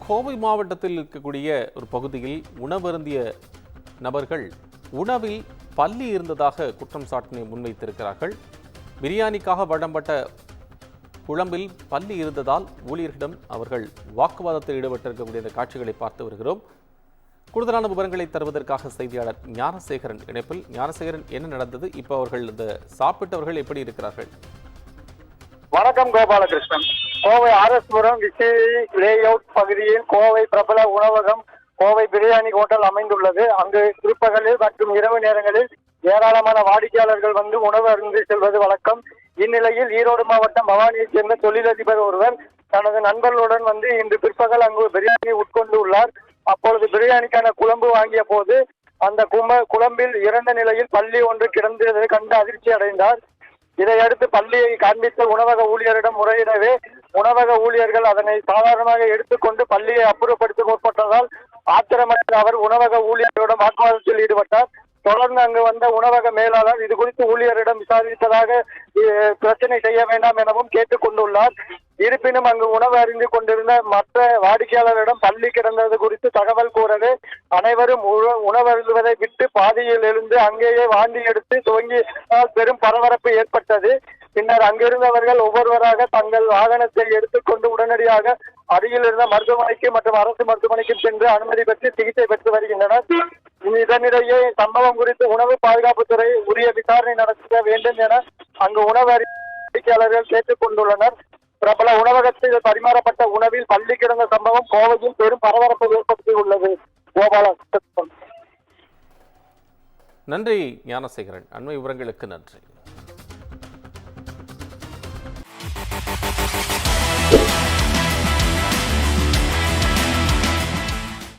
கோவை மாவட்டத்தில் இருக்கக்கூடிய ஒரு பகுதியில் உணவருந்திய நபர்கள் உணவில் பல்லி இருந்ததாக குற்றம் சாட்டினை முன்வைத்திருக்கிறார்கள். பிரியாணிக்காக வழங்கப்பட்ட குழம்பில் பல்லி இருந்ததால் ஊழியர்களிடம் அவர்கள் வாக்குவாதத்தில் ஈடுபட்டிருக்கக்கூடிய இந்த காட்சிகளை பார்த்து வருகிறோம். கூடுதலான விவரங்களை தருவதற்காக செய்தியாளர் ஞானசேகரன் இணைப்பில். ஞானசேகரன், என்ன நடந்தது? இப்போ அவர்கள் இந்த சாப்பிட்டவர்கள் எப்படி இருக்கிறார்கள்? வணக்கம் கோபாலகிருஷ்ணன். கோவை ஆர்எஸ்புரம் விஜய் லே அவுட் பகுதியில் கோவை பிரபல உணவகம் கோவை பிரியாணி ஹோட்டல் அமைந்துள்ளது. அங்கு பிற்பகலில் மற்றும் இரவு நேரங்களில் ஏராளமான வாடிக்கையாளர்கள் வந்து உணவு அருந்தி செல்வது வழக்கம். இந்நிலையில் ஈரோடு மாவட்டம் பவானியைச் சேர்ந்த தொழிலதிபர் ஒருவர் தனது நண்பர்களுடன் வந்து இன்று பிற்பகல் அங்கு பிரியாணி உட்கொண்டு உள்ளார். அப்பொழுது பிரியாணிக்கான குழம்பு வாங்கிய போது அந்த குழம்பில் இறந்த நிலையில் பல்லி ஒன்று கிடந்ததை கண்டு அதிர்ச்சி அடைந்தார். இதையடுத்து பல்லியை காண்பித்த உணவக ஊழியரிடம் முறையிடவே உணவக ஊழியர்கள் அதனை சாதாரணமாக எடுத்துக்கொண்டு பல்லியை அப்புறப்படுத்த முற்பட்டதால் ஆத்திரமடைந்த அவர் உணவக ஊழியர்களிடம் வாக்குவாதத்தில் ஈடுபட்டார். தொடர்ந்து அங்கு வந்த உணவக மேலாளர் இது குறித்து ஊழியரிடம் விசாரித்ததாக பிரச்சனை செய்ய வேண்டாம் எனவும் கேட்டுக் கொண்டுள்ளார். இருப்பினும் அங்கு உணவு அறிந்து கொண்டிருந்த மற்ற வாடிக்கையாளரிடம் பல்லி கிடந்தது குறித்து தகவல் கூறவே அனைவரும் உணவு அருந்துவதை விட்டு பாதியில் எழுந்து அங்கேயே வாந்தி எடுத்து துவங்கினால் பெரும் பரபரப்பு ஏற்பட்டது. பின்னர் அங்கிருந்தவர்கள் ஒவ்வொருவராக தங்கள் வாகனத்தை எடுத்துக்கொண்டு உடனடியாக அருகில் இருந்த மருத்துவமனைக்கு மற்றும் அரசு மருத்துவமனைக்கு சென்று அனுமதி பெற்று சிகிச்சை பெற்று வருகின்றனர். இதனிடையே சம்பவம் குறித்து உணவு பாதுகாப்புத்துறை உரிய விசாரணை நடத்த வேண்டும் என அங்கு உணவு அறிக்கையாளர்கள் கேட்டுக் கொண்டுள்ளனர். பிரபல உணவகத்தில் பரிமாறப்பட்ட உணவில் பல்லி கிடந்த சம்பவம் கோவையில் பெரும் பரபரப்பை ஏற்படுத்தியுள்ளது. நன்றி ஞானசேகரன். அண்மை விவரங்களுக்கு நன்றி.